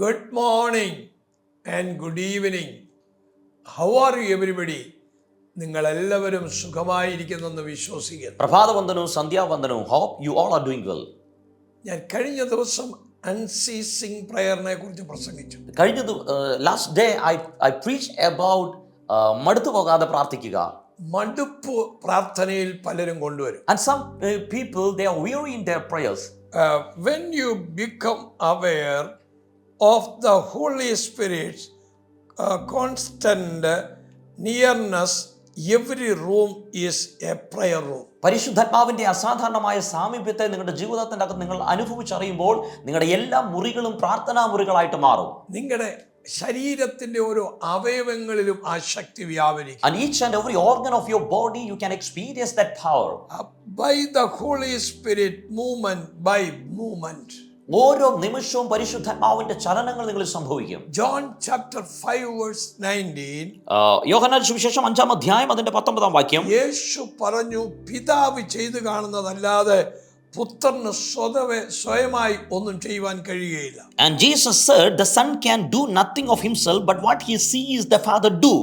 Good morning and good evening. How are you everybody? നിങ്ങളെല്ലാവരും സുഖമായിരിക്കുന്നെന്ന് വിശ്വസിക്കുന്നു. പ്രഭാതവന്ദനവും സന്ധ്യാവന്ദനവും. Hope you all are doing well. ഞാൻ കഴിഞ്ഞ ദിവസം അൺസീസിങ് പ്രയറിനെ കുറിച്ച് പ്രസംഗിച്ചു. Last day I preached about മടുത്തു പോകാതെ പ്രാർത്ഥിക്കുക. മടുപ്പ് പ്രാർത്ഥനയിൽ പലരും കൊണ്ടുവരും. And some people, they are weary in their prayers. When you become aware of the Holy Spirit's constant nearness, every room is a prayer room. പരിശുദ്ധാത്മാവിന്റെ അസാധാരണമായ സാമീപ്യത്തെ നിങ്ങളുടെ ജീവിതത്തിന്റെ അകത്ത് നിങ്ങൾ അനുഭവിച്ചറിയുമ്പോൾ നിങ്ങളുടെ എല്ലാ മുറികളും പ്രാർത്ഥനാ മുറികളായിട്ട് മാറും. നിങ്ങളുടെ ശരീരത്തിന്റെ ഓരോ അവയവങ്ങളിലും ആ ശക്തി വ്യാപരിക്കും. And each and every organ of your body you can experience that power. By the Holy Spirit, movement by movement. ഓരോ നിമിഷവും പരിശുദ്ധാത്മാവിന്റെ ചലനങ്ങൾ നിങ്ങളിൽ സംഭവിക്കും. John chapter 5 verse 19. യോഹന്നാൻ സുവിശേഷം 5-ാം അധ്യായം അതിന്റെ 19-ാം വാക്യം. യേശു പറഞ്ഞു, പിതാവ് ചെയ്തു കാണുന്നതല്ലാതെ പുത്രന് സ്വയമായി ഒന്നും ചെയ്യുവാൻ കഴിയുകയില്ല. And Jesus said, the son can do nothing of himself, but what he sees the father do.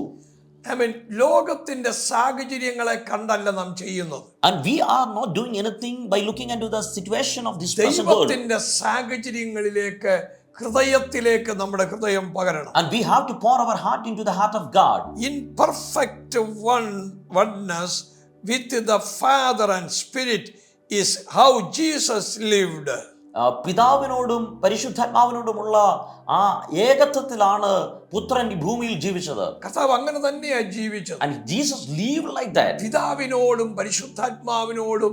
ലോകത്തിന്റെ സാഹചര്യങ്ങളെ കണ്ടല്ല നാം ചെയ്യുന്നത്. And we are not doing anything by looking into the situation of this present world. ദൈവത്തിന്റെ സാഹചര്യങ്ങളിലേക്ക്, ഹൃദയത്തിലേക്ക് നമ്മുടെ ഹൃദയം പകരണം. And we have to pour our heart into the heart of God. In perfect oneness with the Father and Spirit is how Jesus lived. പിതാവിനോടും പരിശുദ്ധാത്മാവിനോടുമുള്ള ആ ഏകത്വത്തിലാണ് പുത്രൻ ഈ ഭൂമിയിൽ ജീവിച്ചത്. കർത്താവ് അങ്ങനെ തന്നെയാണ് ജീവിച്ചത്. And Jesus lived like that. പിതാവിനോടും പരിശുദ്ധാത്മാവിനോടും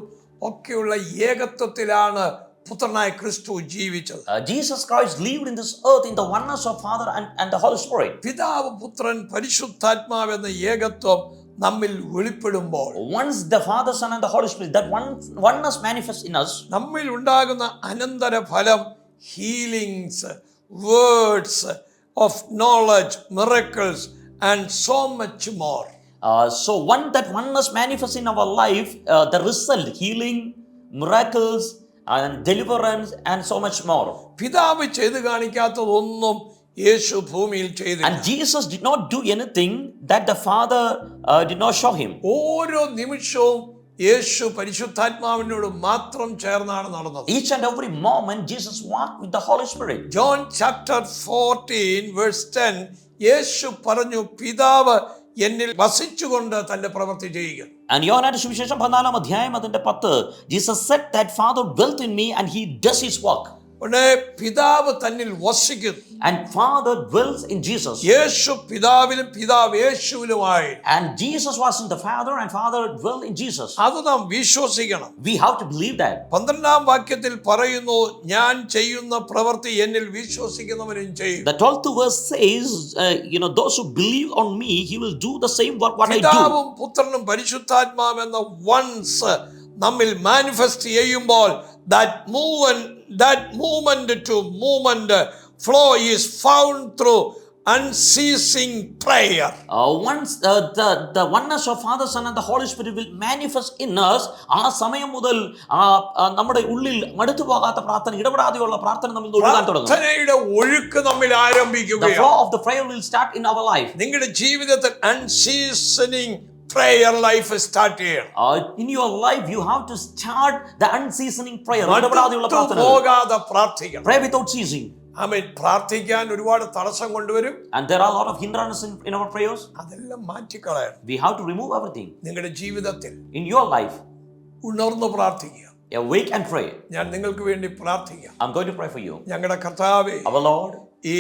ഒക്കെയുള്ള ഏകത്വത്തിലാണ് പുത്രനായ ക്രിസ്തു ജീവിച്ചത്. Jesus Christ lived in this earth in the oneness of Father and the Holy Spirit. പിതാവ്, പുത്രൻ, പരിശുദ്ധാത്മാവ് എന്ന ഏകത്വം നമ്മിൽ വെളിപ്പെടുമ്പോൾ, once the Father, Son and the Holy Spirit, that oneness manifests in us, നമ്മിൽ ഉണ്ടാകുന്ന അനന്തര ഫലം healings, words of knowledge, miracles and so much more. So that oneness manifests in our life, the result, healing, miracles and deliverance and so much more. പിതാവ് ചെയ്തു കാണിക്കാത്തതൊന്നും യേശു ഭൂമിയിൽ ചെയ്തില്ല. And Jesus did not do anything that the Father did not show him. ഓരോ നിമിഷവും യേശു പരിശുദ്ധാത്മാവിനോട് മാത്രം ചേർന്നാണ് നടന്നത്. Each and every moment Jesus walked with the Holy Spirit. John chapter 14 verse 10, യേശു പറഞ്ഞു, പിതാവ് എന്നിൽ വസിച്ചുകൊണ്ട് തന്റെ പ്രവൃത്തി ചെയ്യുക. And യോഹന്നാന്റെ സുവിശേഷം 14-ാം അധ്യായം അതിന്റെ 10, Jesus said that Father dwelt in me and he does his work. പിതാവ് തന്നിൽ വസിക്കുന്നു. And Father dwells in Jesus. യേശു പിതാവിലും പിതാവ് യേശുവിലുമായി. And Jesus was in the Father and Father dwelled in Jesus. അത് നാം വിശ്വസിക്കണം. We have to believe that. 12-ാം വാക്യത്തിൽ പറയുന്നു, ഞാൻ ചെയ്യുന്ന പ്രവൃത്തി എന്നിൽ വിശ്വസിക്കുന്നവനും ചെയ്യും. The 12th verse says, those who believe on me, he will do the same work what I do. പിതാവും പുത്രനും പരിശുദ്ധാത്മാവും എന്ന വൺസ് നമ്മിൽ മാനിഫെസ്റ്റ് ചെയ്യുമ്പോൾ that movement to movement flow is found through unceasing prayer. Once the oneness of Father, Son and the Holy Spirit will manifest in us, ആ സമയം മുതൽ നമ്മുടെ ഉള്ളിൽ മടുത്തു പോകാത്ത പ്രാർത്ഥന, ഇടപെടാതെയുള്ള പ്രാർത്ഥന നമ്മിൽ ഒഴുകാൻ തുടങ്ങും. പ്രാർത്ഥനയുടെ ഒഴുക്ക് നമ്മിൽ ആരംഭിക്കുകയാണ്. The flow of the prayer will start in our life. നിങ്ങളുടെ ജീവിതത്തിൽ unceasing prayer life start ചെയ്യണം. In your life you have to start the unceasing prayer. ഇടപെടാതെയുള്ള പ്രാർത്ഥന. പോകാതെ പ്രാർത്ഥിക്കണം. Pray without ceasing. ആമേൻ. പ്രാർത്ഥിക്കാൻ ഒരുപാട് തടസ്സം കൊണ്ടുവരും. And there are a lot of hindrances in our prayers. അതെല്ലാം മാറ്റിക്കളയണം. We have to remove everything. നിങ്ങളുടെ ജീവിതത്തിൽ In your life, ഉണർന്ന് പ്രാർത്ഥിക്കുക. awake and pray. ഞാൻ നിങ്ങൾക്ക് വേണ്ടി പ്രാർത്ഥിക്കാം. I'm going to pray for you. ഞങ്ങളുടെ കർത്താവേ, Our Lord, ഈ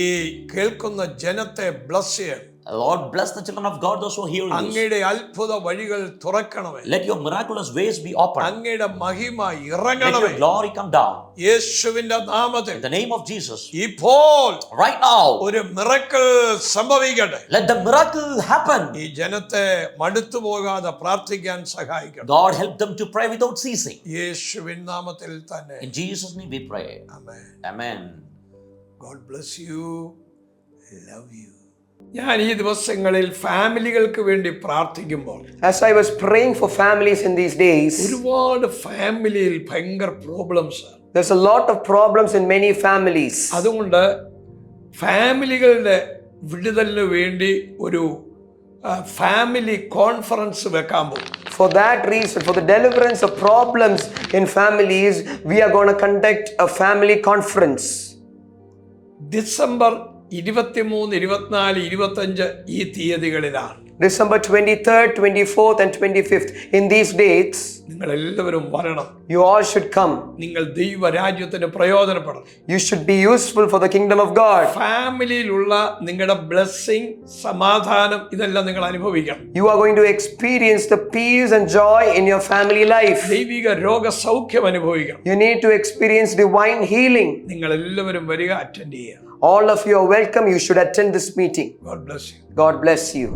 കേൾക്കുന്ന ജനത്തെ ബ്ലസ് ചെയ്യണം. Lord, bless the children of God, those who are hearing this. അങ്ങയുടെ അത്ഭുത വഴികൾ തുറക്കണമേ. Let your miraculous ways be open. അങ്ങയുടെ മഹിമ Let ഇറങ്ങണമേ. your glory come down. യേശുവിന്റെ നാമത്തിൽ In the name of Jesus. ഇപ്പോൾ Right now, ഒരു മിറക്കിൾ സംഭവിക്കട്ടെ. let the miracle happen. ഈ ജനത്തെ മടുത്തു പോകാതെ പ്രാർത്ഥിക്കാൻ സഹായിക്കണം. God help them to pray without ceasing. യേശുവിൻ നാമത്തിൽ തന്നെ. In Jesus' name we pray. Amen. Amen. God bless you. Love you. ഞാൻ ഈ ദിവസങ്ങളിൽ ഫാമിലികൾക്ക് വേണ്ടി പ്രാർത്ഥിക്കുമ്പോൾ, as I was praying for families in these days, ഒരുപാട് ഫാമിലിയിൽ ഭയങ്കര problems. there's a lot of problems in many families. അതുകൊണ്ട് ഫാമിലികളുടെ വിടുതലിന് വേണ്ടി ഒരു ഫാമിലി കോൺഫറൻസ് വെക്കാൻ പോകും. For that reason, for the deliverance of problems in families, we are going to conduct a family conference. December 23, 24, 25 ഈ തീയതികളിലാണ്. December 23rd, 24th and 25th. In these dates, നിങ്ങൾ എല്ലാവരും വരണം. you all should come. നിങ്ങൾ ദൈവരാജ്യത്തിന് പ്രയോജനപ്പെടണം. You should be useful for the kingdom of God. ഫാമിലിയിലുള്ള നിങ്ങളുടെ blessing, സമാധാനം ഇതെല്ലാം നിങ്ങൾ അനുഭവിക്കണം. You are going to experience the peace and joy in your family life. ദൈവിക രോഗസൗഖ്യം അനുഭവിക്കണം. You need to experience divine healing. നിങ്ങൾ എല്ലാവരും വരിക, അറ്റൻഡ് ചെയ്യുക. All of you are welcome. You should attend this meeting. God bless you. God bless you.